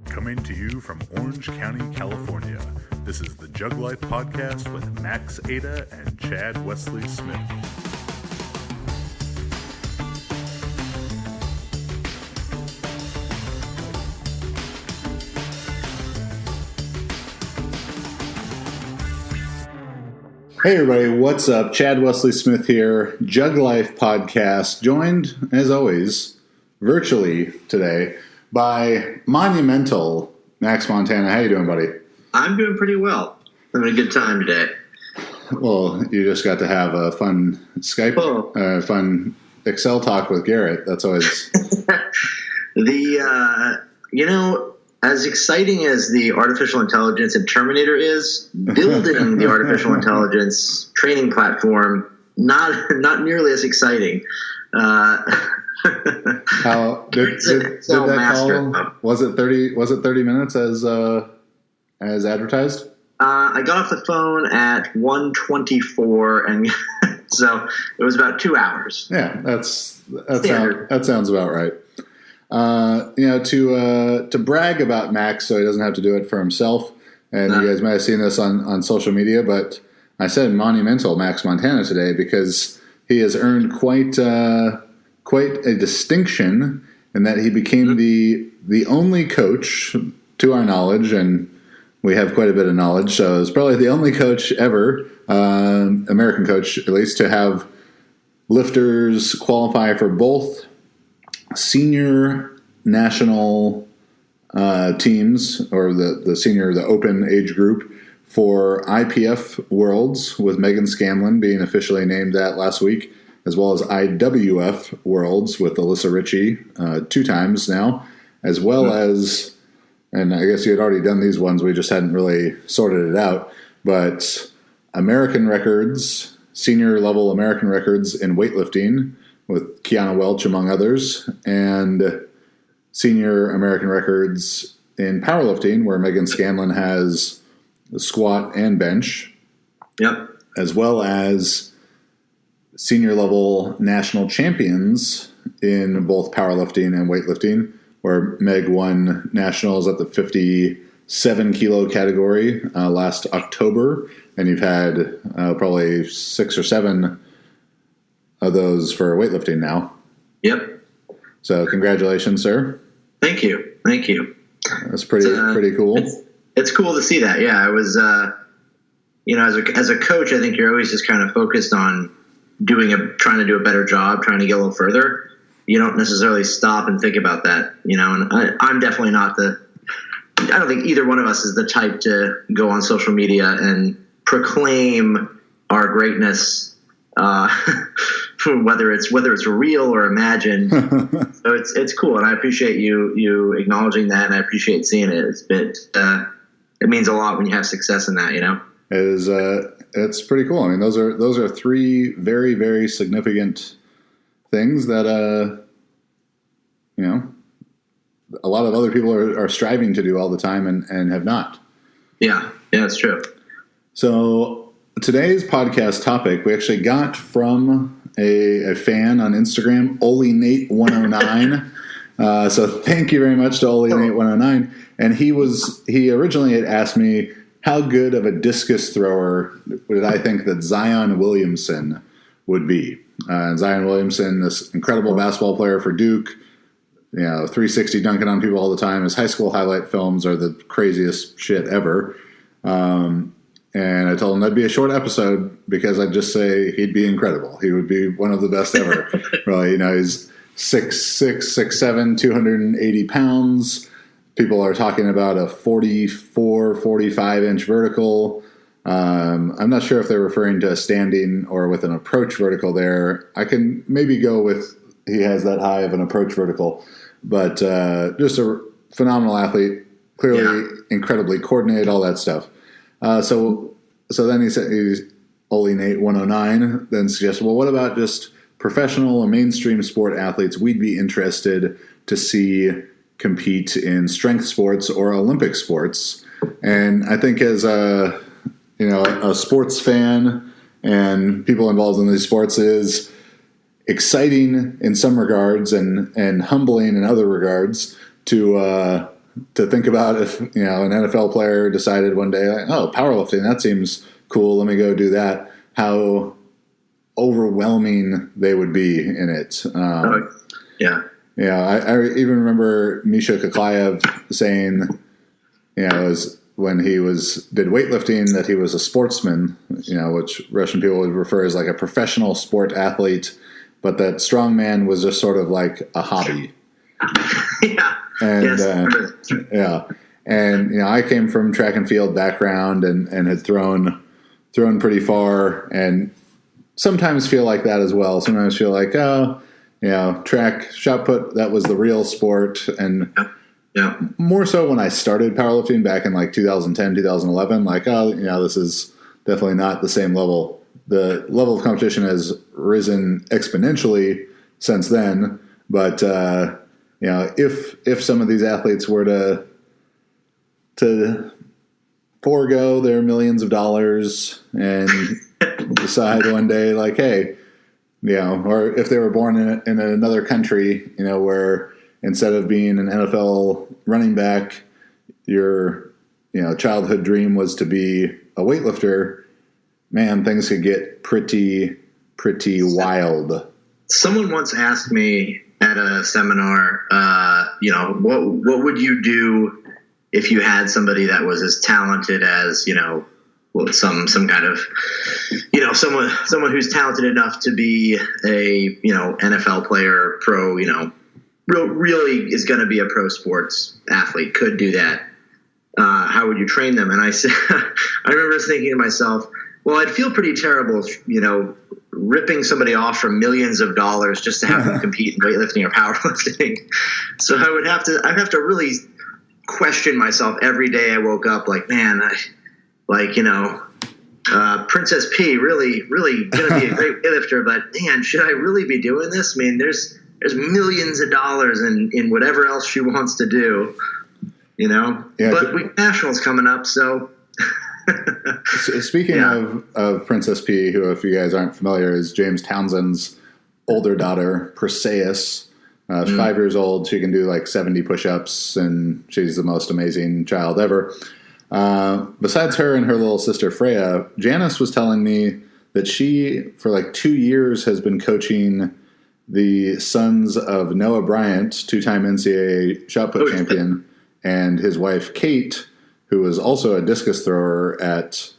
Coming to you from Orange County, California, this is the Jug Life Podcast with Max Ada and Chad Wesley Smith. Hey everybody, what's up? Chad Wesley Smith here, Jug Life Podcast, joined, as always, virtually today by monumental Max Montana. How you doing, buddy? I'm doing pretty well. Having a good time today. Well, you just got to have a fun Skype, fun Excel talk with Garrett. That's always... as exciting as the artificial intelligence in Terminator is, building the artificial intelligence training platform, not nearly as exciting. How did that call? Was it 30 minutes as advertised? I got off the phone at 1:24, and so it was about 2 hours. Yeah, that sounds about right. To brag about Max, so he doesn't have to do it for himself. And you guys might have seen this on social media, but I said monumental Max Montana today because he has earned quite a distinction in that he became the only coach, to our knowledge, and we have quite a bit of knowledge, so it's probably the only coach ever, American coach at least, to have lifters qualify for both senior national teams, or the open age group for IPF Worlds, with Megan Scanlon being officially named that last week, as well as IWF Worlds with Alyssa Ritchie 2 times now, as well as, and I guess you had already done these ones, we just hadn't really sorted it out, but American records, senior level American records in weightlifting with Kiana Welch among others, and senior American records in powerlifting where Megan Scanlon has the squat and bench. Yep. As well as senior level national champions in both powerlifting and weightlifting, where Meg won nationals at the 57 kilo category last October, and you've had probably 6 or 7 of those for weightlifting now. Yep. So congratulations, sir. Thank you. That's pretty cool. It's cool to see that. Yeah, I was, as a coach, I think you're always just kind of focused on trying to do a better job, trying to get a little further. You don't necessarily stop and think about that, and I'm definitely not I don't think either one of us is the type to go on social media and proclaim our greatness, whether it's real or imagined. So it's cool, and I appreciate you acknowledging that, and I appreciate seeing it. It means a lot when you have success in that, It is. It's pretty cool. I mean, those are 3 very, very significant things that a lot of other people are striving to do all the time and have not. Yeah, it's true. So today's podcast topic we actually got from a fan on Instagram, OliNate109. So thank you very much to OliNate109. And he originally had asked me how good of a discus thrower did I think that Zion Williamson would be. Zion Williamson, this incredible basketball player for Duke, 360 dunking on people all the time. His high school highlight films are the craziest shit ever. And I told him that'd be a short episode because I'd just say he'd be incredible. He would be one of the best ever. Really, he's 6'6", 6'7", 280 pounds. People are talking about a 44, 45-inch vertical. I'm not sure if they're referring to a standing or with an approach vertical there. I can maybe go with he has that high of an approach vertical. But just a phenomenal athlete, clearly incredibly coordinated, all that stuff. So then he said, he's OliNate109, then suggested, well, what about just professional or mainstream sport athletes we'd be interested to see compete in strength sports or Olympic sports? And I think as a sports fan and people involved in these sports, is exciting in some regards and humbling in other regards to to think about if, an NFL player decided one day, like, oh, powerlifting, that seems cool. Let me go do that. How overwhelming they would be in it. Yeah. Yeah. I even remember Misha Koklayev saying, when he did weightlifting, that he was a sportsman, which Russian people would refer as like a professional sport athlete, but that strongman was just sort of like a hobby. Yeah. And, And, I came from track and field background and had thrown pretty far, and sometimes feel like that as well. Sometimes feel like, track, shot put, that was the real sport. And more so when I started powerlifting back in like 2010, 2011, like, this is definitely not the same level. The level of competition has risen exponentially since then. But, if some of these athletes were to forego their millions of dollars and decide one day, like, hey, or if they were born in another country, where instead of being an NFL running back, your childhood dream was to be a weightlifter, man, things could get pretty wild. Someone once asked me at a seminar, what would you do if you had somebody that was as talented as, some kind of, someone who's talented enough to be a, NFL player, pro, really is going to be a pro sports athlete, could do that. How would you train them? And I said, I remember thinking to myself, well, I'd feel pretty terrible, ripping somebody off for millions of dollars just to have them compete in weightlifting or powerlifting. So I'd have to really question myself every day I woke up, like, man, Princess P really going to be a great weightlifter, but man, should I really be doing this? I mean, there's millions of dollars in whatever else she wants to do, Yeah, but we nationals coming up, so. Speaking of Princess P, who, if you guys aren't familiar, is James Townsend's older daughter, Perseus. She's 5 years old. She can do like 70 push-ups, and she's the most amazing child ever. Besides her and her little sister Freya, Janice was telling me that she, for like 2 years, has been coaching the sons of Noah Bryant, two-time NCAA shot put champion, and his wife Kate, who is also a discus thrower at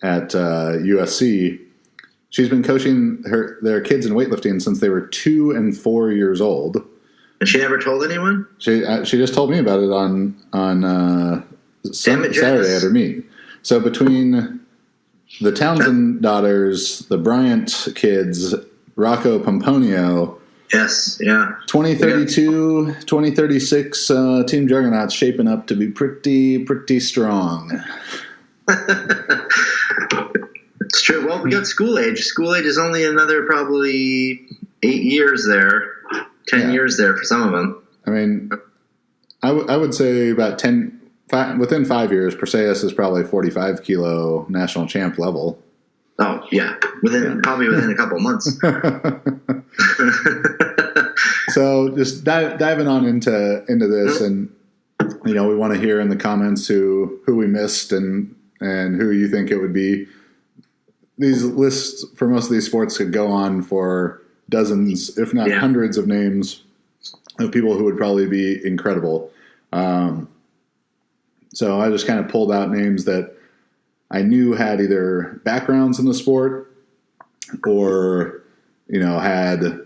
USC. She's been coaching their kids in weightlifting since they were 2 and 4 years old. And she never told anyone? She just told me about it on Saturday at her meet. So between the Townsend daughters, the Bryant kids, Rocco Pomponio, yes, yeah, 2032, 2036 Team Juggernaut's shaping up to be pretty strong. It's true. Well, we got school age. School age is only another probably 8 years there, 10 years there for some of them. I mean, I would say about 10, within 5 years, Perseus is probably 45 kilo national champ level. Oh yeah, probably within a couple months. So just diving on into this, and we want to hear in the comments who we missed and who you think it would be. These lists for most of these sports could go on for dozens, if not hundreds, of names of people who would probably be incredible. So I just kind of pulled out names that I knew had either backgrounds in the sport or, had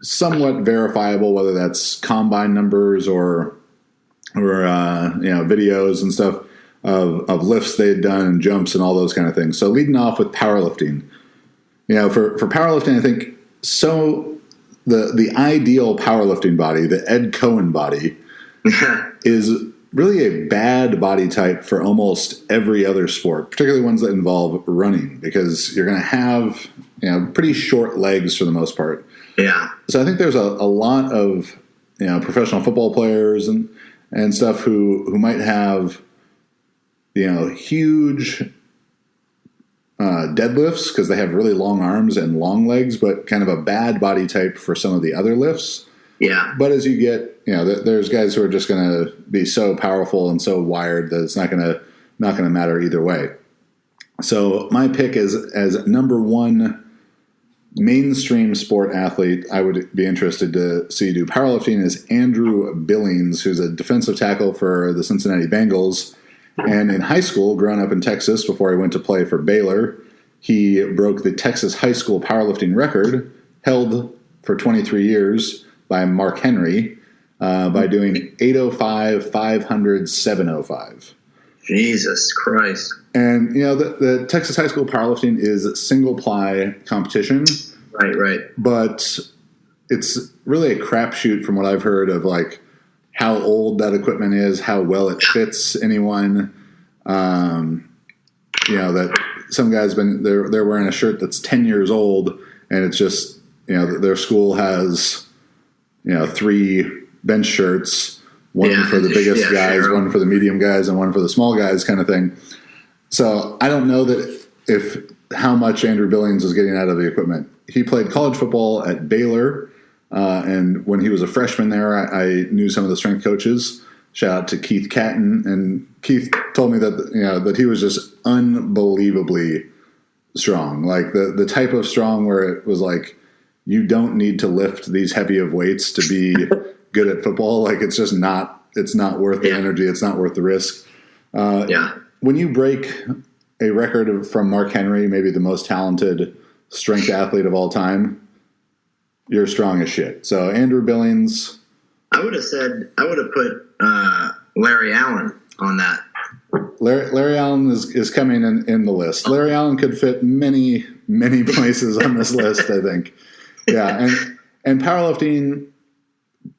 somewhat verifiable, whether that's combine numbers or videos and stuff of lifts they had done and jumps and all those kind of things. So leading off with powerlifting, for powerlifting, I think the ideal powerlifting body, the Ed Cohen body, is really a bad body type for almost every other sport, particularly ones that involve running, because you're going to have pretty short legs for the most part. Yeah. So I think there's a lot of professional football players and stuff who might have huge deadlifts because they have really long arms and long legs, but kind of a bad body type for some of the other lifts. Yeah. But as you get, there's guys who are just going to be so powerful and so wired that it's not going to matter either way. So my pick is as number one mainstream sport athlete I would be interested to see do powerlifting is Andrew Billings, who's a defensive tackle for the Cincinnati Bengals. And in high school, growing up in Texas before he went to play for Baylor, he broke the Texas high school powerlifting record held for 23 years by Mark Henry by doing 805, 500, 705. Jesus Christ. And, the Texas high school powerlifting is single-ply competition. Right. But it's really a crapshoot from what I've heard of, like, how old that equipment is, how well it fits anyone. That some guys they're wearing a shirt that's 10 years old, and it's just, their school has, 3 bench shirts, one for the biggest guys, one for the medium guys, and one for the small guys kind of thing. So I don't know how much Andrew Billings is getting out of the equipment. He played college football at Baylor, and when he was a freshman there, I knew some of the strength coaches. Shout out to Keith Catton, and Keith told me that he was just unbelievably strong, like the type of strong where it was like you don't need to lift these heavy of weights to be good at football. Like it's not worth the energy. It's not worth the risk. When you break a record from Mark Henry, maybe the most talented strength athlete of all time, you're strong as shit. So Andrew Billings. I would have put Larry Allen on that. Larry Allen is coming in the list. Larry Allen could fit many, many places on this list, I think. Yeah, and powerlifting,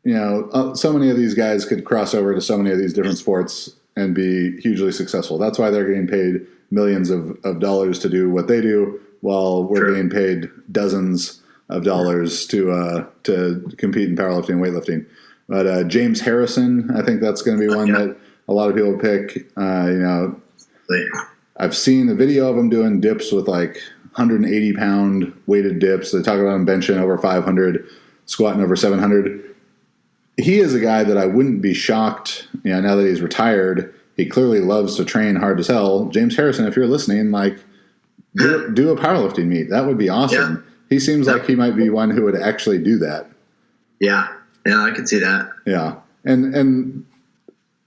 so many of these guys could cross over to so many of these different sports and be hugely successul. That's why they're getting paid millions of dollars to do what they do, while we're getting paid dozens of dollars to compete in powerlifting and weightlifting. But James Harrison, I think that's going to be one that a lot of people pick. I've seen a video of him doing dips with like 180-pound weighted dips. They talk about him benching over 500, squatting over 700. He is a guy that I wouldn't be shocked, now that he's retired. He clearly loves to train hard as hell. James Harrison, if you're listening, like do a powerlifting meet. That would be awesome. Yeah. He seems like he might be one who would actually do that. Yeah, I can see that. Yeah, and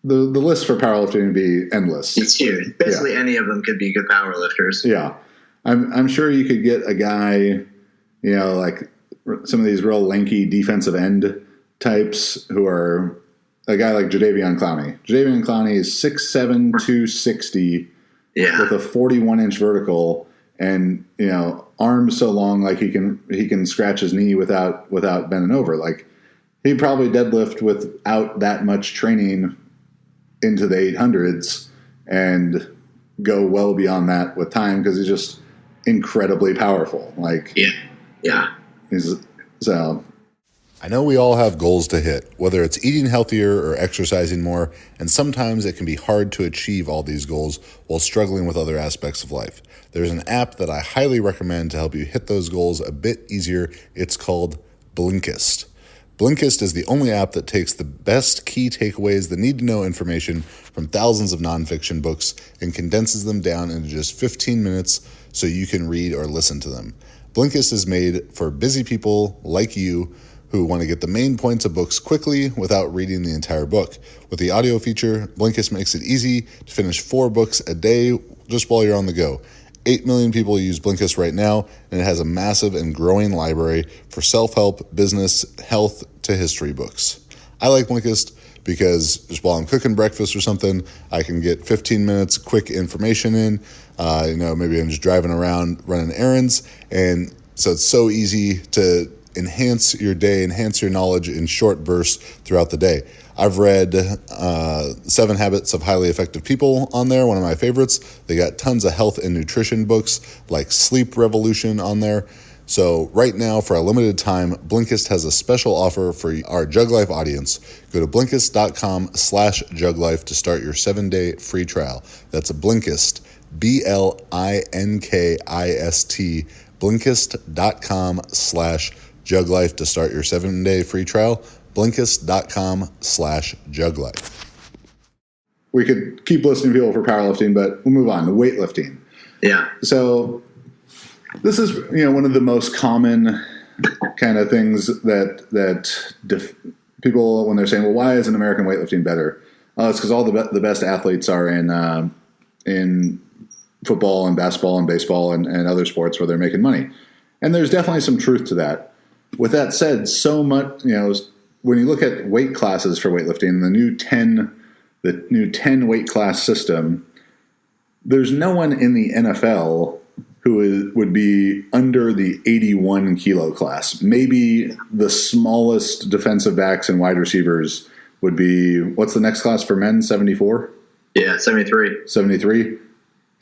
the list for powerlifting would be endless. It's huge. Basically, any of them could be good powerlifters. Yeah, I'm sure you could get a guy, like some of these real lanky defensive end types who are a guy like Jadeveon Clowney. Jadeveon Clowney is 6'7", 260, with a 41-inch vertical, and arms so long like he can scratch his knee without bending over. Like he'd probably deadlift without that much training into the 800s and go well beyond that with time because he's just incredibly powerful. Like I know we all have goals to hit, whether it's eating healthier or exercising more, and sometimes it can be hard to achieve all these goals while struggling with other aspects of life. There's an app that I highly recommend to help you hit those goals a bit easier. It's called Blinkist. Blinkist is the only app that takes the best key takeaways, the need-to-know information from thousands of nonfiction books and condenses them down into just 15 minutes so you can read or listen to them. Blinkist is made for busy people like you who want to get the main points of books quickly without reading the entire book. With the audio feature, Blinkist makes it easy to finish 4 books a day just while you're on the go. 8 million people use Blinkist right now, and it has a massive and growing library for self-help, business, health to history books. I like Blinkist because just while I'm cooking breakfast or something, I can get 15 minutes quick information in. Maybe I'm just driving around running errands, and so it's so easy to enhance your day, enhance your knowledge in short bursts throughout the day. I've read 7 Habits of Highly Effective People on there, one of my favorites. They got tons of health and nutrition books like Sleep Revolution on there. So right now, for a limited time, Blinkist has a special offer for our Jug Life audience. Go to Blinkist.com/JugLife to start your 7-day free trial. That's Blinkist, Blinkist, Blinkist.com/JugLife to start your 7-day free trial. Blinkist.com/juglife. We could keep listing people for powerlifting, but we'll move on to weightlifting. Yeah. So this is, one of the most common kind of things that people, when they're saying, well, why isn't American weightlifting better? It's because all the best athletes are in football and basketball and baseball and other sports where they're making money. And there's definitely some truth to that. With that said, so much, when you look at weight classes for weightlifting, the new 10 weight class system, there's no one in the NFL who would be under the 81 kilo class. Maybe the smallest defensive backs and wide receivers would be, what's the next class for men? 74? Yeah, 73. 73?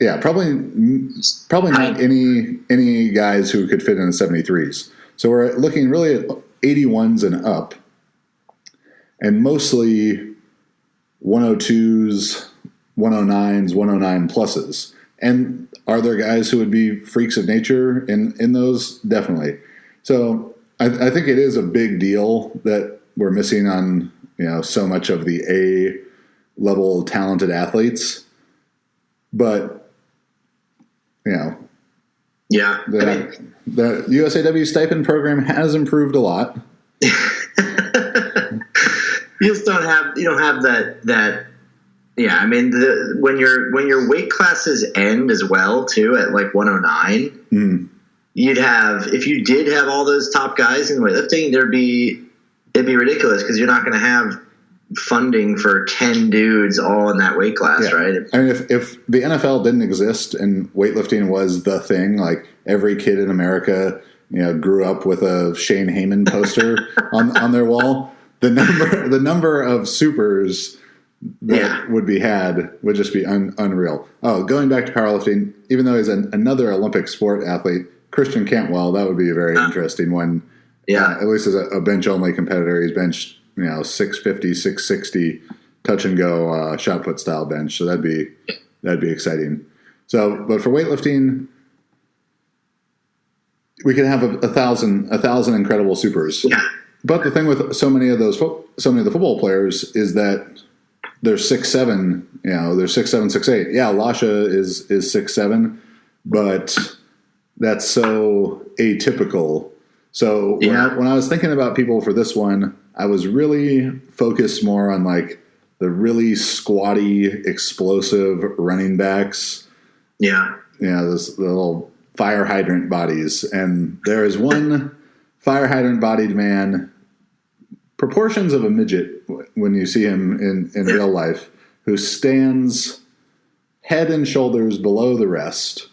Yeah, probably not any guys who could fit in the 73s. So we're looking really at 81s and up, and mostly 102s, 109s, 109 pluses. And are there guys who would be freaks of nature in those? Definitely. So I think it is a big deal that we're missing on so much of the A level talented athletes, but Yeah. The USAW stipend program has improved a lot. You just don't have that. Yeah, I mean, when your weight classes end as well too at like 109, you'd have, if you did have all those top guys in weightlifting, it'd be ridiculous because you're not going to have funding for 10 dudes all in that weight class, right? I mean, if the NFL didn't exist and weightlifting was the thing, like every kid in America, grew up with a Shane Heyman poster on their wall, the number of supers that would be had would just be unreal. Oh, going back to powerlifting, even though he's another Olympic sport athlete, Christian Cantwell, that would be a very interesting one. Yeah. At least as a bench-only competitor, he's benched 650, 660 touch and go shot put style bench. So that'd be exciting. So, but for weightlifting, we could have a thousand incredible supers. Yeah. But the thing with so many of the football players is that they're 6'7", they're 6'7", 6'8". Yeah, Lasha is 6'7", but that's so atypical. So when I was thinking about people for this one, I was really focused more on like the really squatty, explosive running backs. Yeah. The little fire hydrant bodies. And there is one fire hydrant bodied man, proportions of a midget when you see him in real life, who stands head and shoulders below the rest.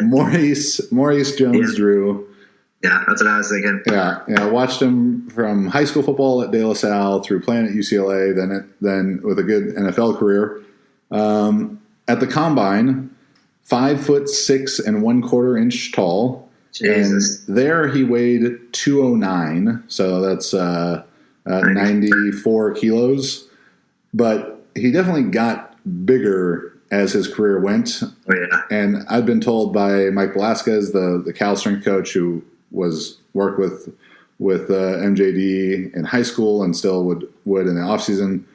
Maurice Jones-Drew. Yeah, that's what I was thinking. Yeah, I watched him from high school football at De La Salle through playing at UCLA, then with a good NFL career. At the combine, 5'6" and 1/4 inch tall. Jesus. And there he weighed 209, so that's 94 kilos. But he definitely got bigger as his career went. Oh, yeah. And I've been told by Mike Velasquez, the Cal strength coach who worked with MJD in high school and still would in the off season,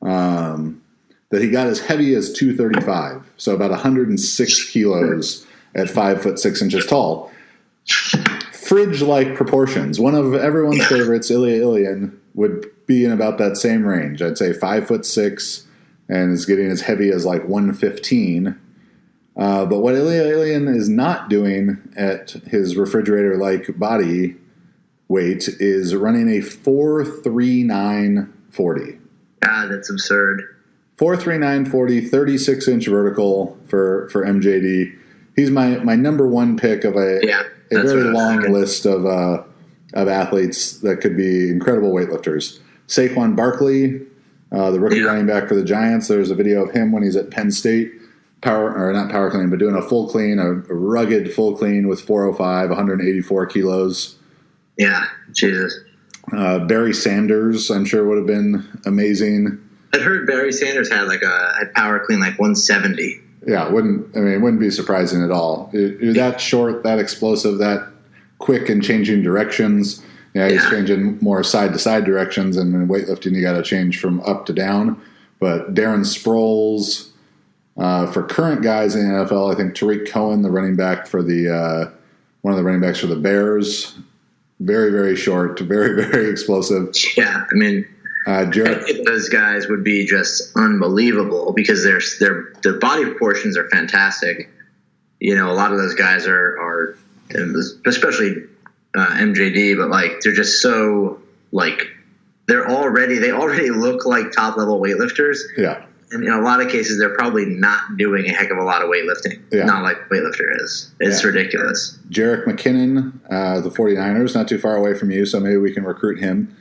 that he got as heavy as 235, so about 106 kilos at 5'6" tall. Fridge-like proportions. One of everyone's favorites, Ilya Ilyin, would be in about that same range. I'd say 5'6" and is getting as heavy as like 115. But what Ilya Ilyin is not doing at his refrigerator-like body weight is running a 4.3940. God, that's absurd. 4.3940, 36-inch vertical for MJD. He's my number one pick of a very long list of athletes that could be incredible weightlifters. Saquon Barkley, the rookie running back for the Giants. There's a video of him when he's at Penn State, not power clean, but doing a full clean, a rugged full clean with 405, 184 kilos. Yeah, Jesus. Barry Sanders, I'm sure would have been amazing. I'd heard Barry Sanders had had power clean like 170. Yeah, it wouldn't be surprising at all. You're that short, that explosive, that quick in changing directions. Yeah, he's changing more side-to-side directions, and in weightlifting you got to change from up to down. But Darren Sproles, for current guys in the NFL, I think Tariq Cohen, the running back for the one of the running backs for the Bears, very, very short, very, very explosive. Yeah, I mean, I think those guys would be just unbelievable because their body proportions are fantastic. You know, a lot of those guys are especially MJD, but like they're just so like they already look like top level weightlifters. Yeah. And in a lot of cases, they're probably not doing a heck of a lot of weightlifting. Yeah. Not like weightlifter is. It's ridiculous. Jarek McKinnon, the 49ers, not too far away from you, so maybe we can recruit him.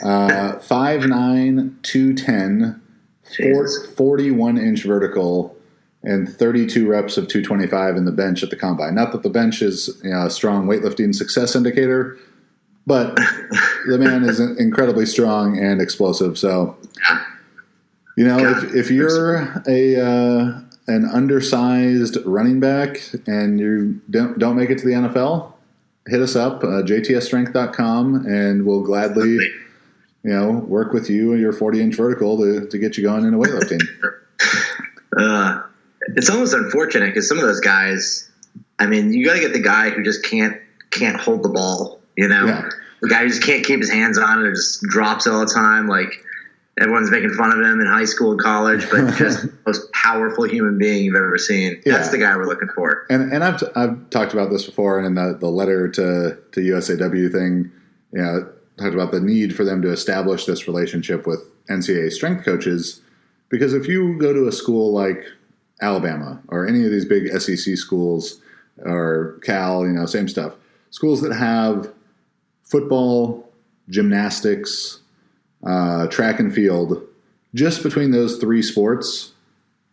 5'9", 210, 41-inch vertical, and 32 reps of 225 in the bench at the combine. Not that the bench is a strong weightlifting success indicator, but the man is incredibly strong and explosive. So, you know, if you're an undersized running back and you don't make it to the NFL, hit us up, jtsstrength.com, and we'll gladly, work with you and your 40-inch vertical to get you going into weightlifting. It's almost unfortunate because some of those guys, I mean, you got to get the guy who just can't hold the ball, Yeah. The guy who just can't keep his hands on it or just drops it all the time. Like everyone's making fun of him in high school and college, but just the most powerful human being you've ever seen. Yeah. That's the guy we're looking for. And I've talked about this before, and in the letter to USAW thing, talked about the need for them to establish this relationship with NCAA strength coaches, because if you go to a school like Alabama or any of these big SEC schools or Cal, same stuff, schools that have football, gymnastics, track and field, just between those three sports,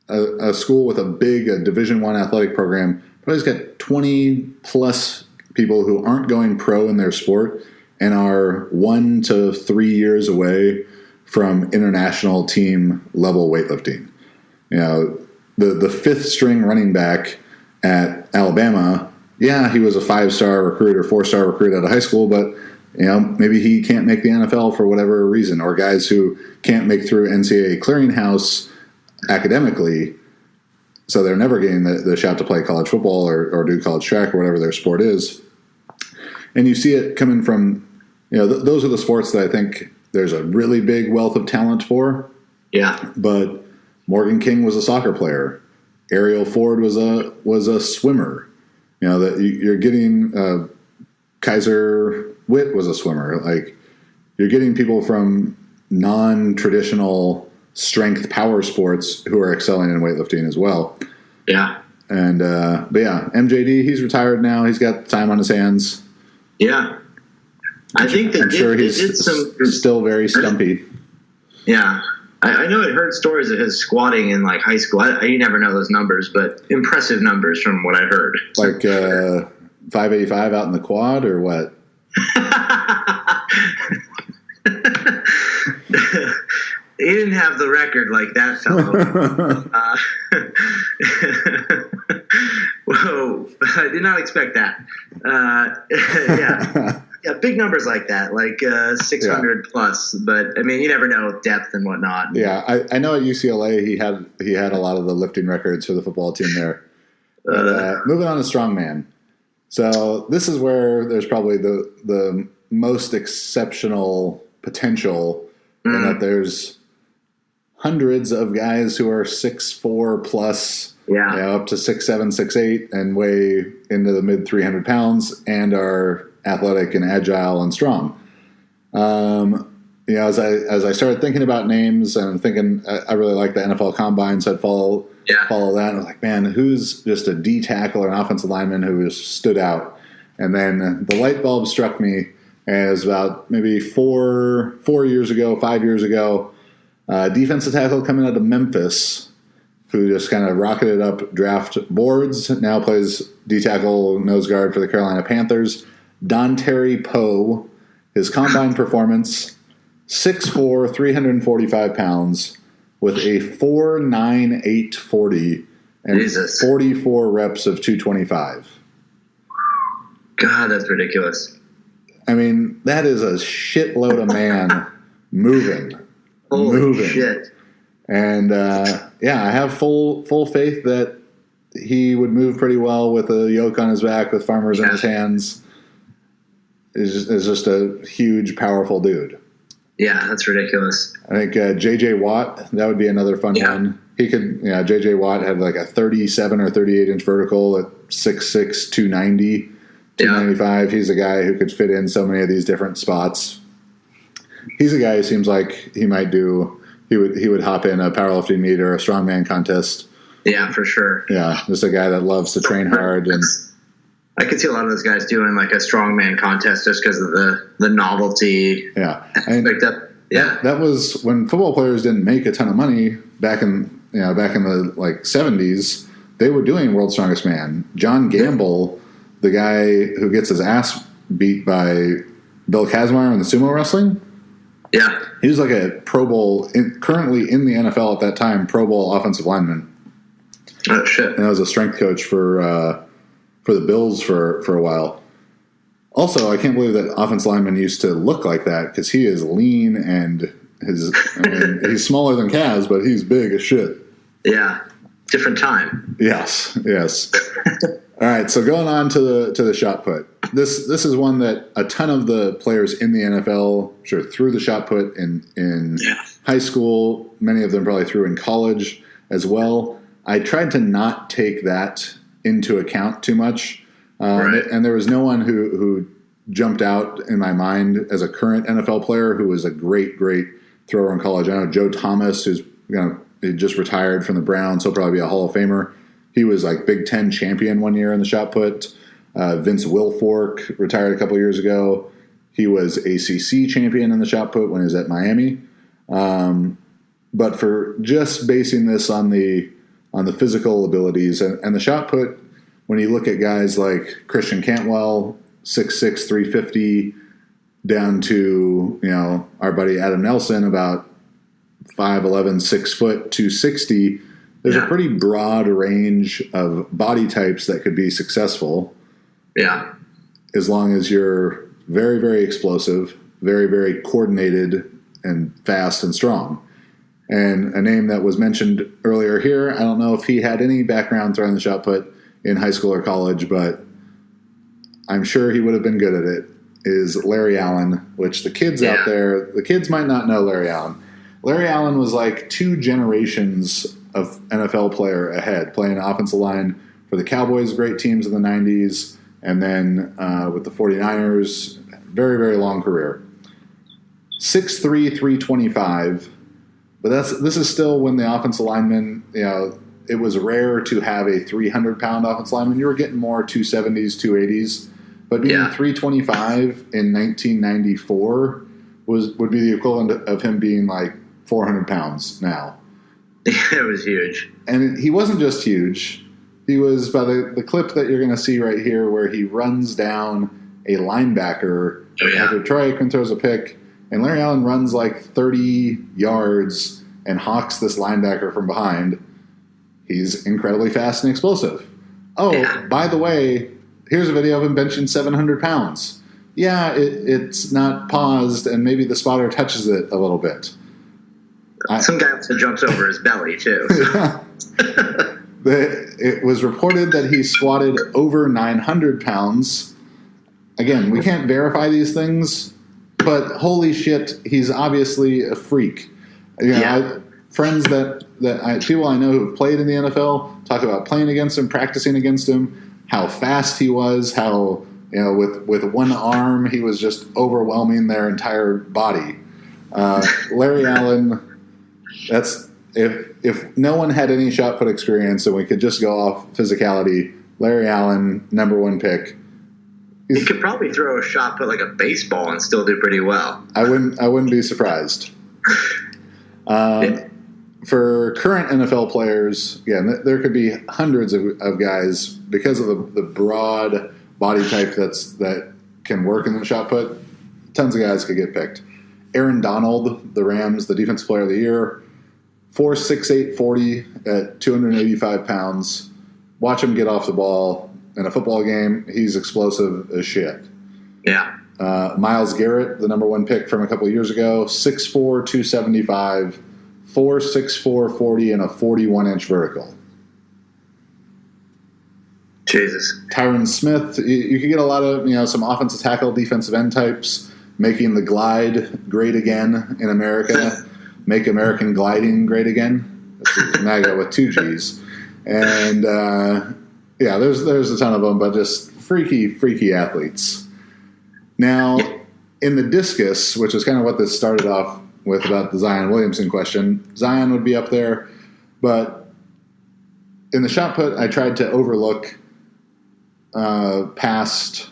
a school with a Division I athletic program probably has got 20 plus people who aren't going pro in their sport and are 1 to 3 years away from international team level weightlifting. The fifth string running back at Alabama, he was a 5-star recruit or 4-star recruit out of high school, but maybe he can't make the NFL for whatever reason, or guys who can't make through NCAA clearinghouse academically, so they're never getting the shot to play college football or do college track or whatever their sport is. And you see it coming from, those are the sports that I think there's a really big wealth of talent for. Yeah. But Morgan King was a soccer player. Ariel Ford was a swimmer. That you're getting Kaiser Witt was a swimmer. Like, you're getting people from non-traditional strength power sports who are excelling in weightlifting as well. Yeah. And but MJD, he's retired now. He's got time on his hands. Yeah. I think I'm sure he's still very stumpy. Yeah. I know I heard stories of his squatting in like high school. You never know those numbers, but impressive numbers from what I heard. Like 585 out in the quad or what? He didn't have the record like that fellow. Whoa, I did not expect that. Yeah, big numbers like that, like 600 plus. But I mean, you never know depth and whatnot. Yeah, I know at UCLA he had a lot of the lifting records for the football team there. Moving on to strongman. So this is where there's probably the most exceptional potential, in that there's hundreds of guys who are 6'4" plus, up to 6'7", 6'8", and weigh into the mid 300 pounds and are athletic and agile and strong. As I started thinking about names and thinking, I really like the NFL Combine, so I'd follow that. And I was like, man, who's just a D tackle or an offensive lineman who has stood out? And then the light bulb struck me as about maybe 5 years ago, defensive tackle coming out of Memphis, who just kind of rocketed up draft boards, now plays D tackle, nose guard for the Carolina Panthers. Dontari Poe, his combine performance, 6'4", 345 pounds, with a 4.98 40 and Jesus. 44 reps of 225. God, that's ridiculous. I mean, that is a shitload of man moving. Holy shit. And I have full faith that he would move pretty well with a yoke on his back, with farmers in his hands. Is just a huge, powerful dude. Yeah, that's ridiculous. I think J.J. Watt, that would be another fun one. He could, J.J. Watt had like a 37 or 38 inch vertical at 6'6", 290, 295. He's a guy who could fit in so many of these different spots. He's a guy who seems like he might do. He would hop in a powerlifting meet or a strongman contest. Yeah, for sure. Yeah, just a guy that loves to train hard. And I could see a lot of those guys doing like a strongman contest just because of the novelty. Yeah, that was when football players didn't make a ton of money back in the like 70s. They were doing World's Strongest Man. John Gamble, the guy who gets his ass beat by Bill Kazmaier in the sumo wrestling. Yeah, he was like a Pro Bowl, currently in the NFL at that time, Pro Bowl offensive lineman. Oh shit! And I was a strength coach for the Bills for a while. Also, I can't believe that offensive lineman used to look like that, because he is lean and he's smaller than Kaz, but he's big as shit. Yeah, different time. Yes. All right, so going on to the shot put. This is one that a ton of the players in the NFL threw the shot put in high school. Many of them probably threw in college as well. I tried to not take that into account too much, and there was no one who jumped out in my mind as a current NFL player who was a great thrower in college. I know Joe Thomas, who's he just retired from the Browns. He'll probably be a Hall of Famer. He was like Big Ten champion one year in the shot put. Vince Wilfork retired a couple years ago. He was ACC champion in the shot put when he was at Miami. But for just basing this on the physical abilities and the shot put, when you look at guys like Christian Cantwell, 6'6", 350, down to our buddy Adam Nelson, about 5'11", 6 foot, 260. There's a pretty broad range of body types that could be successful. Yeah. As long as you're very, very explosive, very, very coordinated, and fast and strong. And a name that was mentioned earlier here, I don't know if he had any background throwing the shot put in high school or college, but I'm sure he would have been good at it, is Larry Allen, which the kids out there, the kids might not know Larry Allen. Larry Allen was like 2 generations of NFL player ahead, playing offensive line for the Cowboys, great teams in the 90s, and then with the 49ers, very, very long career. 6'3", 325, but this is still when the offensive lineman, it was rare to have a 300-pound offensive lineman. You were getting more 270s, 280s, but being 325 in 1994 would be the equivalent of him being like 400 pounds now. It was huge. And he wasn't just huge. He was, by the clip that you're going to see right here, where he runs down a linebacker after Troy Aikman throws a pick, and Larry Allen runs like 30 yards and hawks this linebacker from behind. He's incredibly fast and explosive. By the way, here's a video of him benching 700 pounds. Yeah, it's not paused, and maybe the spotter touches it a little bit. Some guy also jumps over his belly, too. It was reported that he squatted over 900 pounds. Again, we can't verify these things, but holy shit, he's obviously a freak. Friends people I know who've played in the NFL talk about playing against him, practicing against him, how fast he was, how with one arm he was just overwhelming their entire body. Larry Allen. That's if no one had any shot put experience and we could just go off physicality, Larry Allen, number 1 pick. He could probably throw a shot put like a baseball and still do pretty well. I wouldn't be surprised. For current NFL players, there could be hundreds of guys because of the broad body type that can work in the shot put. Tons of guys could get picked. Aaron Donald, the Rams, the Defensive Player of the Year, 4'6", 40 at 285 pounds. Watch him get off the ball in a football game. He's explosive as shit. Yeah. Myles Garrett, the number 1 pick from a couple of years ago, 6'4", 275, 4.64 40, and a 41-inch vertical. Jesus. Tyron Smith, you could get a lot of, some offensive tackle, defensive end types, making the glide great again in America, make American gliding great again. That's MAGA with 2 G's. And, there's a ton of them, but just freaky athletes. Now, in the discus, which is kind of what this started off with about the Zion Williamson question, Zion would be up there, but in the shot put, I tried to overlook past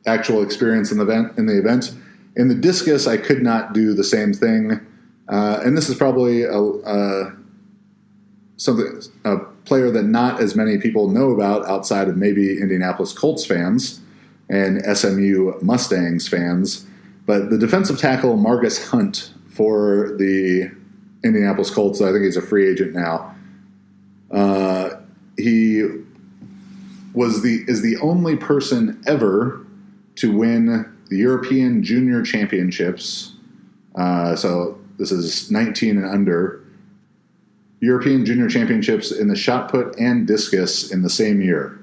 actual experience in the event. In the discus, I could not do the same thing, and this is probably a player that not as many people know about outside of maybe Indianapolis Colts fans and SMU Mustangs fans. But the defensive tackle Margus Hunt for the Indianapolis Colts, I think he's a free agent now. He is the only person ever to win the European Junior Championships. So this is 19 and under. European Junior Championships in the shot put and discus in the same year.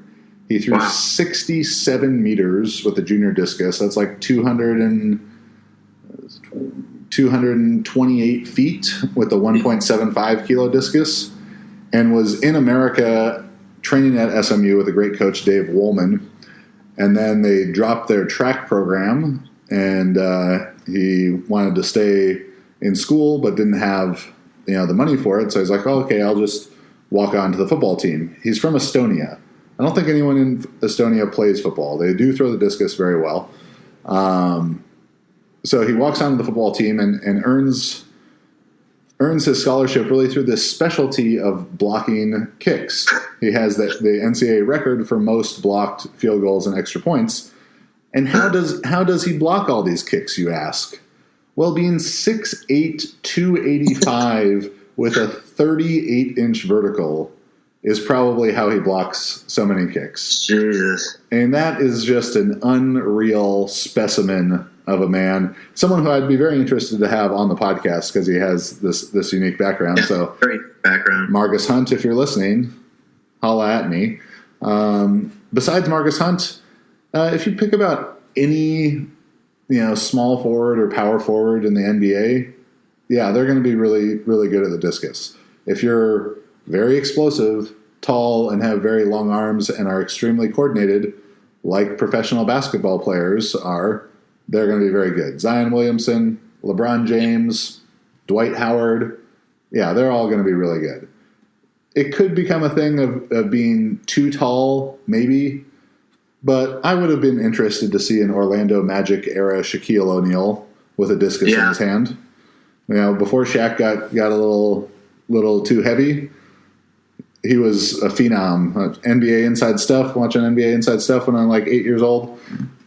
He threw 67 meters with the junior discus. That's like 228 feet with the 1.75 kilo discus, and was in America training at SMU with a great coach, Dave Woolman. And then they dropped their track program, and he wanted to stay in school but didn't have the money for it. So he's like, okay, I'll just walk on to the football team. He's from Estonia. I don't think anyone in Estonia plays football. They do throw the discus very well. So he walks onto the football team and earns his scholarship really through this specialty of blocking kicks. He has the NCAA record for most blocked field goals and extra points. And how does he block all these kicks, you ask? Well, being 6'8", 285 with a 38-inch vertical is probably how he blocks so many kicks. Jesus. And that is just an unreal specimen of a man. Someone who I'd be very interested to have on the podcast because he has this unique background. So, great background. Margus Hunt, if you're listening, holla at me. Besides Margus Hunt, if you pick about any small forward or power forward in the NBA, they're going to be really, really good at the discus. If you're very explosive, tall, and have very long arms and are extremely coordinated, like professional basketball players are, they're going to be very good. Zion Williamson, LeBron James, Dwight Howard, they're all going to be really good. It could become a thing of being too tall, maybe, but I would have been interested to see an Orlando Magic era Shaquille O'Neal with a discus in his hand. Before Shaq got a little too heavy, he was a phenom. NBA Inside Stuff, watching NBA Inside Stuff when I'm like 8 years old.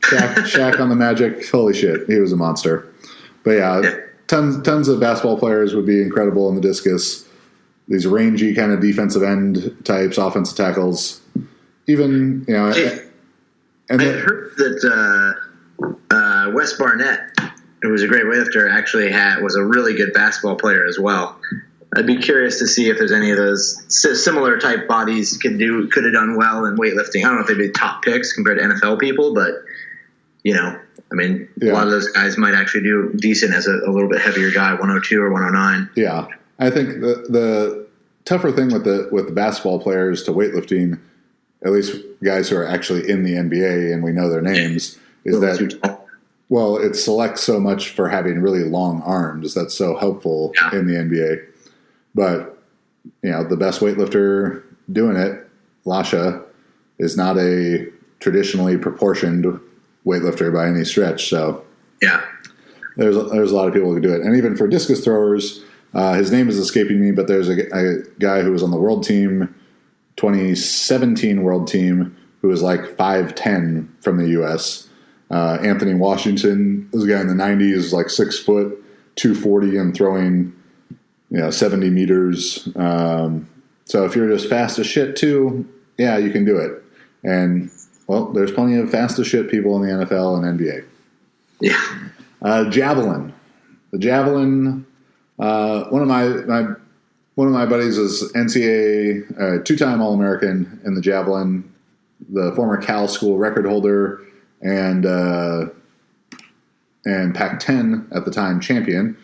Shaq on the Magic, holy shit, he was a monster. But tons of basketball players would be incredible in the discus. These rangy kind of defensive end types, offensive tackles, even And I heard that Wes Barnett, who was a great weightlifter, actually was a really good basketball player as well. I'd be curious to see if there's any of those similar type bodies could have done well in weightlifting. I don't know if they'd be top picks compared to NFL people, but a lot of those guys might actually do decent as a little bit heavier guy, 102 or 109. Yeah, I think the tougher thing with the basketball players to weightlifting, at least guys who are actually in the NBA and we know their names, is that, it selects so much for having really long arms. That's so helpful in the NBA. But, the best weightlifter doing it, Lasha, is not a traditionally proportioned weightlifter by any stretch. So there's a lot of people who do it. And even for discus throwers, his name is escaping me, but there's a guy who was on the world team, 2017 world team, who was like 5'10" from the U.S. Anthony Washington was a guy in the 90s, like 6 foot, 240, and throwing 70 meters. So if you're just fast as shit too, you can do it. And Well, there's plenty of fast as shit people in the NFL and NBA. Yeah. Javelin. The javelin. One of my buddies is NCAA two-time All-American in the javelin, the former Cal school record holder, and Pac-10 at the time champion.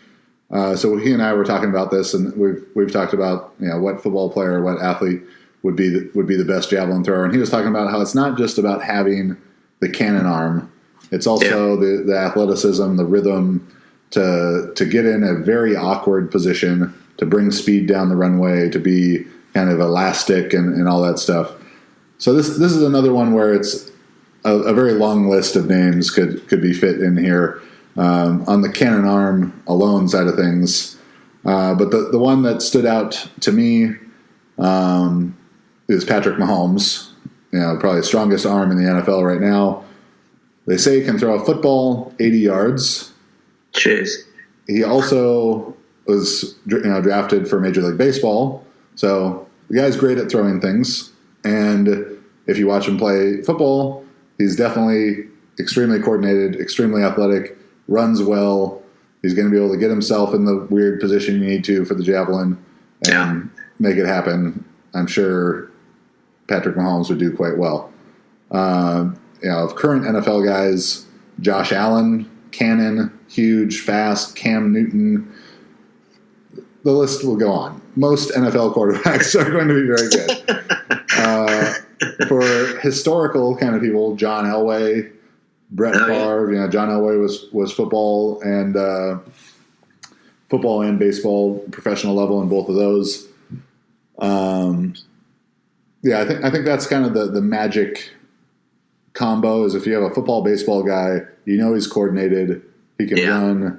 So he and I were talking about this, and we've talked about what football player, what athlete would be the best javelin thrower, and he was talking about how it's not just about having the cannon arm; it's also the athleticism, the rhythm to get in a very awkward position, to bring speed down the runway, to be kind of elastic and all that stuff. So this is another one where it's a very long list of names could be fit in here. On the cannon arm alone side of things. But the one that stood out to me is Patrick Mahomes. Probably the strongest arm in the NFL right now. They say he can throw a football 80 yards. Jeez. He also was drafted for Major League Baseball. So the guy's great at throwing things. And if you watch him play football, he's definitely extremely coordinated, extremely athletic, runs well. He's going to be able to get himself in the weird position you need to for the javelin and make it happen. I'm sure Patrick Mahomes would do quite well. Of current NFL guys, Josh Allen, cannon, huge, fast, Cam Newton. The list will go on. Most NFL quarterbacks are going to be very good. For historical kind of people, John Elway, Brett Favre, John Elway was football and baseball professional level in both of those. I think that's kind of the magic combo is if you have a football baseball guy, he's coordinated, he can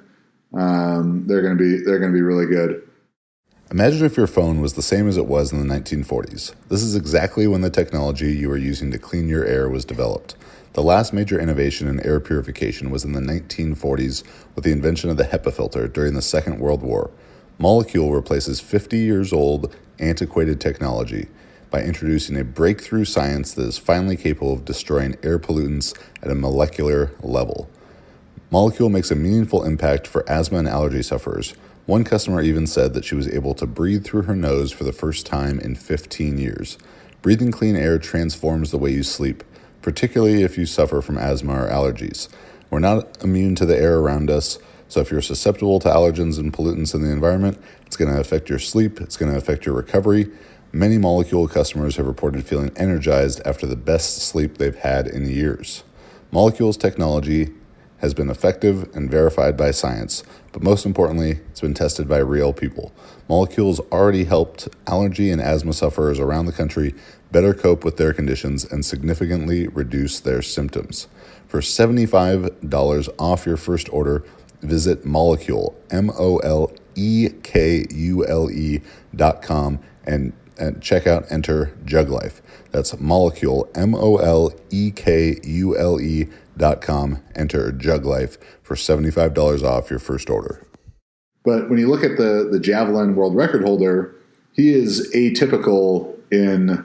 run. They're going to be really good. Imagine if your phone was the same as it was in the 1940s. This is exactly when the technology you were using to clean your air was developed. The last major innovation in air purification was in the 1940s with the invention of the HEPA filter during the Second World War. Molecule replaces 50 years old, antiquated technology by introducing a breakthrough science that is finally capable of destroying air pollutants at a molecular level. Molecule makes a meaningful impact for asthma and allergy sufferers. One customer even said that she was able to breathe through her nose for the first time in 15 years. Breathing clean air transforms the way you sleep, particularly if you suffer from asthma or allergies. We're not immune to the air around us, so if you're susceptible to allergens and pollutants in the environment, it's going to affect your sleep, it's going to affect your recovery. Many Molecule customers have reported feeling energized after the best sleep they've had in years. Molecule's technology has been effective and verified by science, but most importantly, it's been tested by real people. Molecule's already helped allergy and asthma sufferers around the country better cope with their conditions and significantly reduce their symptoms. For $75 off your first order, visit Molecule, MOLEKULE.com and check out, enter JugLife. That's Molecule, MOLEKULE.com, enter JugLife for $75 off your first order. But when you look at the javelin world record holder, he is atypical in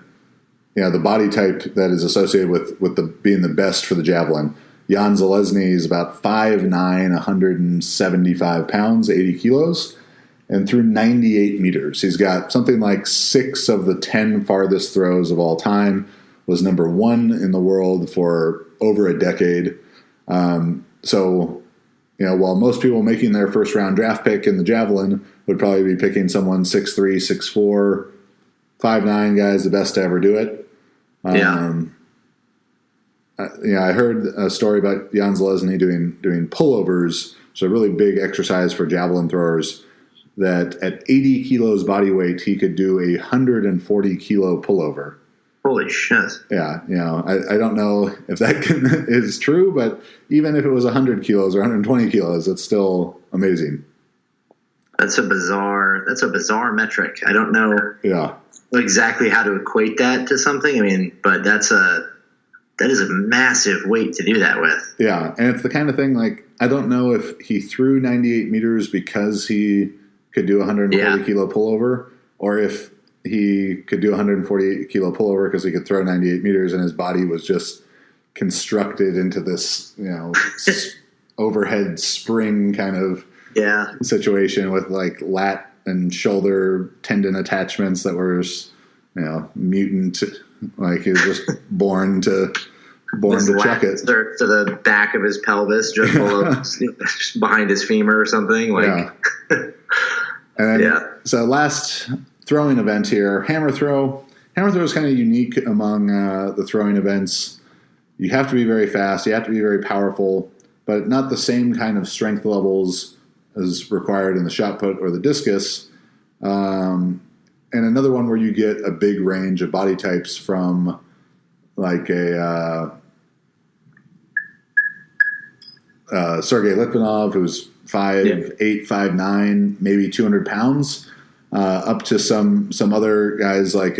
the body type that is associated with being the best for the javelin. Jan Zalesny is about 5'9", 175 pounds, 80 kilos, and threw 98 meters. He's got something like 6 of the 10 farthest throws of all time, was number 1 in the world for over a decade. While most people making their first round draft pick in the javelin would probably be picking someone 6'3", 6'4", 5'9", guys, the best to ever do it. I heard a story about Jan Zalesny doing pullovers, so a really big exercise for javelin throwers, that at 80 kilos body weight, he could do a 140 kilo pullover. Holy shit. Yeah, I don't know if that is true, but even if it was 100 kilos or 120 kilos, it's still amazing. That's a bizarre metric. I don't know exactly how to equate that to something. I mean, but that is a massive weight to do that with. Yeah, and it's the kind of thing, like, I don't know if he threw 98 meters because he could do a 140 kilo pullover, or if he could do a 148 kilo pullover because he could throw 98 meters and his body was just constructed into this, overhead spring kind of situation with like lat and shoulder tendon attachments that were, mutant. Like he was just born to check it. To the back of his pelvis, just below, just behind his femur or something. Like, So last throwing event here, hammer throw. Hammer throw is kind of unique among the throwing events. You have to be very fast. You have to be very powerful, but not the same kind of strength levels as required in the shot put or the discus. And another one where you get a big range of body types from like a Sergey Litvinov, who's 5'8", 5'9", maybe 200 pounds, up to some other guys like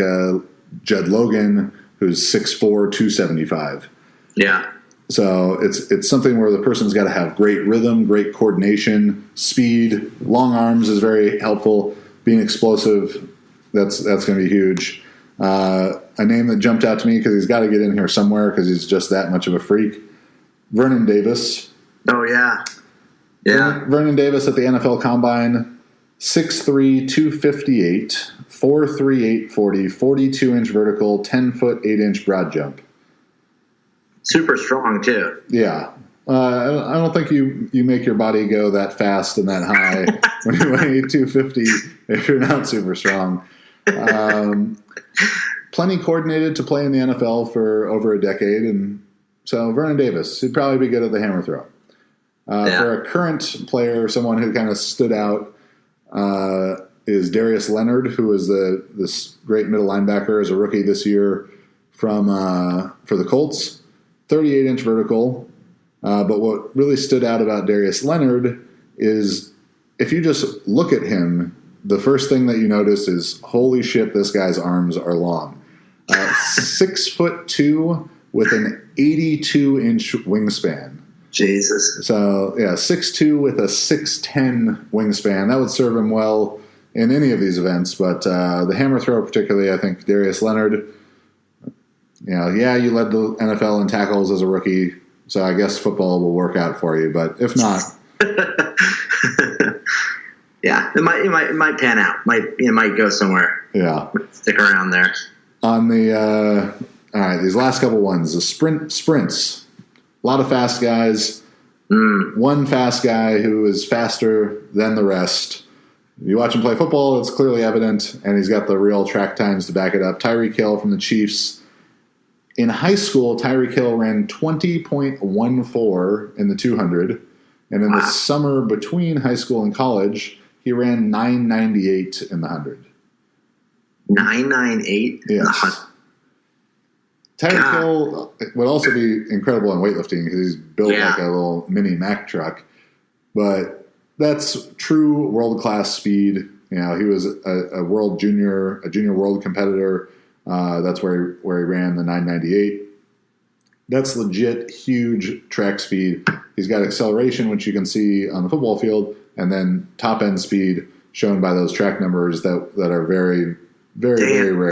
Judd Logan, who's 6'4", 275. Yeah. So it's something where the person's got to have great rhythm, great coordination, speed. Long arms is very helpful. Being explosive, that's going to be huge. A name that jumped out to me because he's got to get in here somewhere because he's just that much of a freak. Vernon Davis. Oh, yeah. Yeah. Vernon Davis at the NFL Combine, 6'3", 258, 4'3", 840, 42-inch vertical, 10-foot, 8-inch broad jump. Super strong, too. Yeah. I don't think you make your body go that fast and that high when you weigh 250 if you're not super strong. Plenty coordinated to play in the NFL for over a decade, and so Vernon Davis, he'd probably be good at the hammer throw. For a current player, someone who kind of stood out is Darius Leonard, who is this great middle linebacker as a rookie this year for the Colts. 38-inch vertical. But what really stood out about Darius Leonard is if you just look at him, the first thing that you notice is, holy shit, this guy's arms are long. 6'2" with an 82-inch wingspan. Jesus. So, 6'2" with a 6'10" wingspan. That would serve him well in any of these events, but the hammer throw particularly, I think Darius Leonard, you led the NFL in tackles as a rookie, so I guess football will work out for you, but if not... Yeah, it might pan out. It might go somewhere. Yeah. Stick around there. On the all right, these last couple ones, the sprints. A lot of fast guys. One fast guy who is faster than the rest. You watch him play football, it's clearly evident, and he's got the real track times to back it up. Tyreek Hill from the Chiefs. In high school, Tyreek Hill ran 20.14 in the 200, and in the summer between high school and college, he ran 9.98 in the 100. 9.98? Yes. Tyreek Hill would also be incredible in weightlifting because he's built like a little mini Mack truck. But that's true world-class speed. He was a junior world competitor. That's where he ran the 9.98. That's legit huge track speed. He's got acceleration, which you can see on the football field, and then top end speed shown by those track numbers that are very, very, very rare.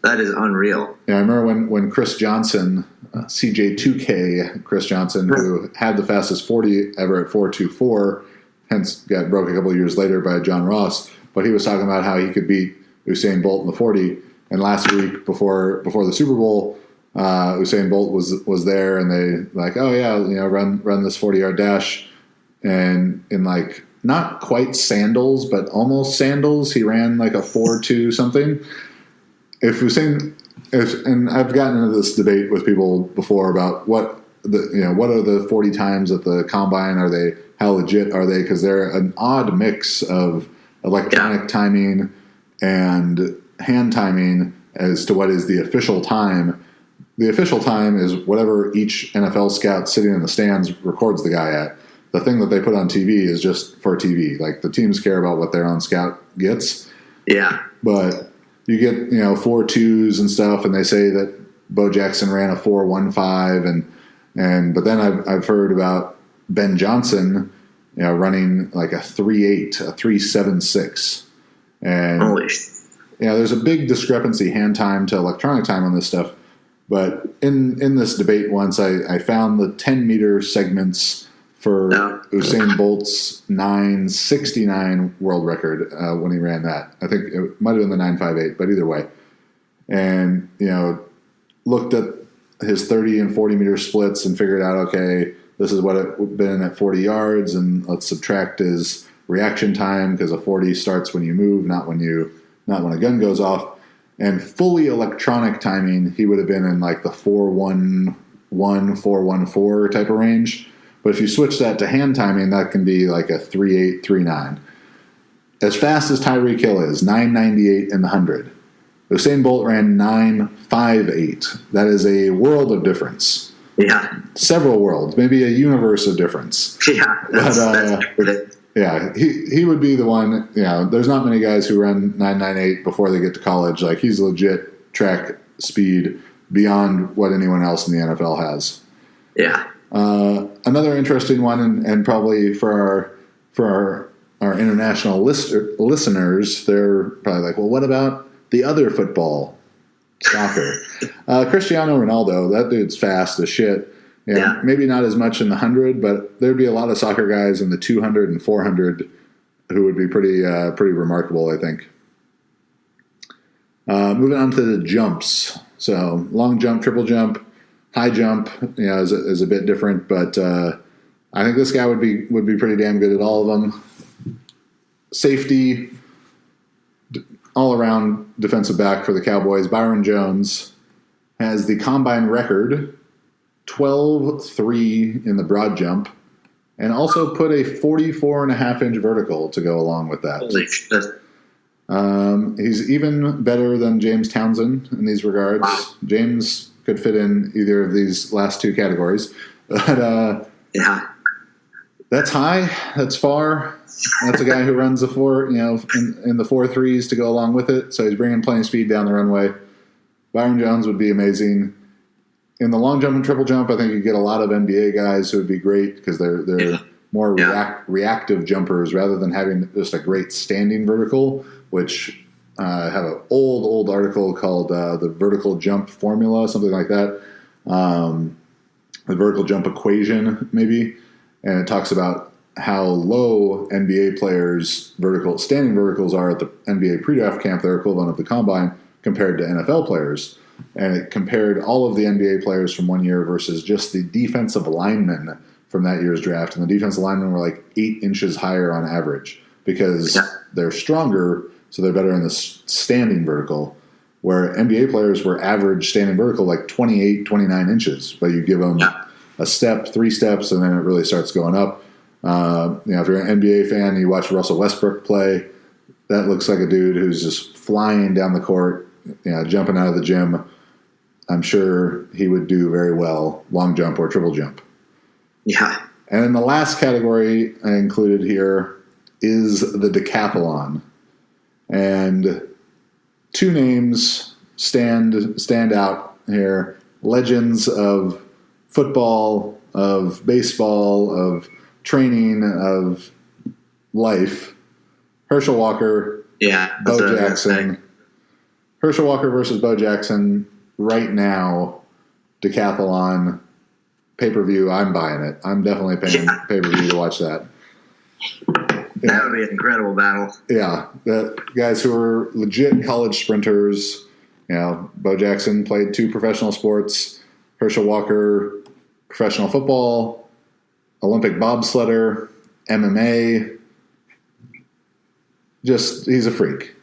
That is unreal. Yeah, I remember when Chris Johnson, CJ2K Chris Johnson, who had the fastest 40 ever at 4.24, hence got broke a couple of years later by John Ross, but he was talking about how he could beat Usain Bolt in the 40. And last week before the Super Bowl, Usain Bolt was there, and they like, oh yeah, run this 40-yard dash, and in like not quite sandals, but almost sandals, he ran like a 4.2 something. And I've gotten into this debate with people before about what are the 40 times at the combine? How legit are they? Because they're an odd mix of electronic timing and hand timing as to what is the official time. The official time is whatever each NFL scout sitting in the stands records the guy at. The thing that they put on TV is just for TV. Like the teams care about what their own scout gets. Yeah. But you get 4.2s and stuff, and they say that Bo Jackson ran a 4.15, but then I've heard about Ben Johnson, running like a 3.8, a 3.76, and holy. there's a big discrepancy hand time to electronic time on this stuff. But in this debate once, I found the 10-meter segments for Usain Bolt's 9:69 world record when he ran that. I think it might have been the 9:58, but either way. And, looked at his 30 and 40-meter splits and figured out, okay, this is what it would have been at 40 yards, and let's subtract his reaction time because a 40 starts when you move, not when a gun goes off. And fully electronic timing, he would have been in like the 4:11, 4:14 type of range. But if you switch that to hand timing, that can be like a 3:8, 3:9. As fast as Tyreek Hill is, 9:98 in the 100. Usain Bolt ran 9:58. That is a world of difference. Yeah. Several worlds, maybe a universe of difference. Yeah, that's yeah, he would be the one. There's not many guys who run 9:98 before they get to college. Like, he's legit track speed beyond what anyone else in the NFL has. Yeah. Another interesting one, and probably for our international listeners, they're probably like, well, what about the other football, soccer? Cristiano Ronaldo, that dude's fast as shit. Yeah, maybe not as much in the 100, but there'd be a lot of soccer guys in the 200 and 400 who would be pretty remarkable, I think. Moving on to the jumps. So long jump, triple jump, high jump, is a bit different, but I think this guy would be pretty damn good at all of them. Safety, all around defensive back for the Cowboys. Byron Jones has the combine record, 12.3 in the broad jump, and also put a 44.5-inch vertical to go along with that. Holy shit. He's even better than James Townsend in these regards. Wow. James could fit in either of these last two categories. But that's high. That's far. That's a guy who runs the four, in the 4.3s to go along with it. So he's bringing plenty of speed down the runway. Byron Jones would be amazing. In the long jump and triple jump, I think you get a lot of NBA guys who would be great because they're more reactive jumpers rather than having just a great standing vertical, which I have an old article called the vertical jump formula, something like that. The vertical jump equation, maybe. And it talks about how low NBA players' standing verticals are at the NBA pre-draft camp, their equivalent of the combine, compared to NFL players. And it compared all of the NBA players from one year versus just the defensive linemen from that year's draft. And the defensive linemen were like 8 inches higher on average because they're stronger, so they're better in the standing vertical, where NBA players were average standing vertical like 28, 29 inches. But you give them a step, 3 steps, and then it really starts going up. If you're an NBA fan, you watch Russell Westbrook play, that looks like a dude who's just flying down the court, jumping out of the gym. I'm sure he would do very well, long jump or triple jump. Yeah. And then the last category I included here is the decathlon. And 2 names stand out here. Legends of football, of baseball, of training, of life. Herschel Walker, Bo Jackson. Herschel Walker versus Bo Jackson right now, decathlon, pay-per-view, I'm buying it. I'm definitely paying pay-per-view to watch that. That would be an incredible battle. Yeah, the guys who are legit college sprinters. Bo Jackson played 2 professional sports. Herschel Walker, professional football, Olympic bobsledder, MMA. He's a freak.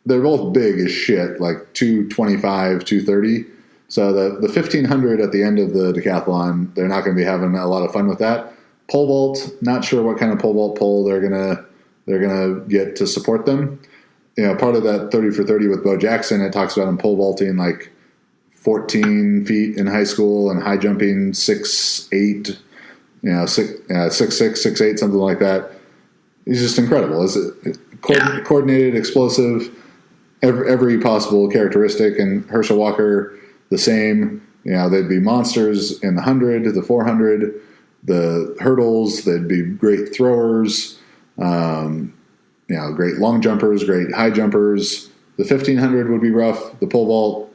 They're both big as shit, like 225, 230. So the 1500 at the end of the decathlon, they're not going to be having a lot of fun with that. Pole vault, not sure what kind of pole vault pole they're gonna get to support them. Part of that 30 for 30 with Bo Jackson, it talks about him pole vaulting like 14 feet in high school and high jumping 6'8", 6'6", 6'8", something like that. He's just incredible. Coordinated, explosive, every possible characteristic. And Herschel Walker, the same. They'd be monsters in the 100, the 400, the hurdles. They'd be great throwers. Great long jumpers, great high jumpers. The 1500 would be rough. The pole vault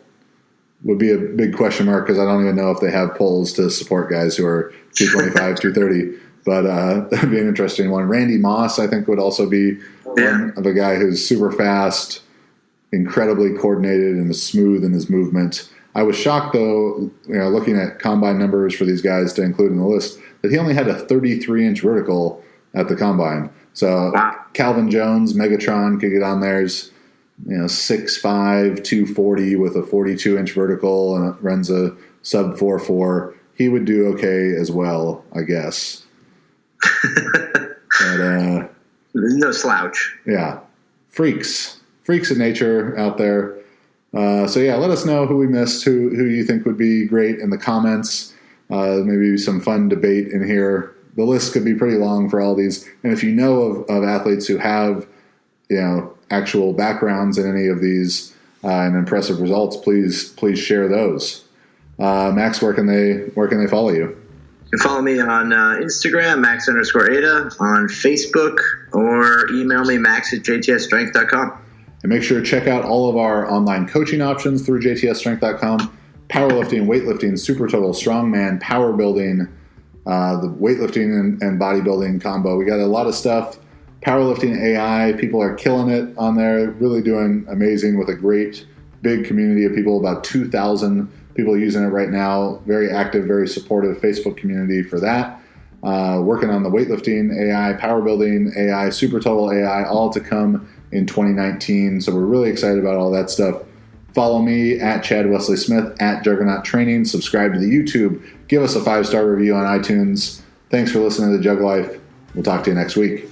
would be a big question mark because I don't even know if they have poles to support guys who are 225, 230. But that'd be an interesting one. Randy Moss, I think, would also be one of a guy who's super fast, incredibly coordinated, and smooth in his movement. I was shocked, though, looking at combine numbers for these guys to include in the list, that he only had a 33-inch vertical at the combine. So Calvin Jones, Megatron, could get on there. He's 6'5", 240 with a 42-inch vertical and runs a sub 4.4. He would do okay as well, I guess. But, no slouch. Yeah. Freaks of nature out there. So let us know who we missed, who you think would be great in the comments. Maybe some fun debate in here. The list could be pretty long for all these. And if you know of athletes who have, actual backgrounds in any of these and impressive results, please share those. Max, where can they follow you? You can follow me on Instagram, Max_Ada, on Facebook, or email me, max@jtsstrength.com. And make sure to check out all of our online coaching options through jtsstrength.com. Powerlifting, weightlifting, super total, strongman, power building, the weightlifting and bodybuilding combo. We got a lot of stuff. Powerlifting AI, people are killing it on there, really doing amazing with a great big community of people, about 2,000 people using it right now. Very active, very supportive Facebook community for that. Working on the weightlifting AI, power building AI, super total AI, all to come in 2019. So we're really excited about all that stuff. Follow me at Chad Wesley Smith at Juggernaut Training. Subscribe to the YouTube. Give us a 5-star review on iTunes. Thanks for listening to The Jug Life. We'll talk to you next week.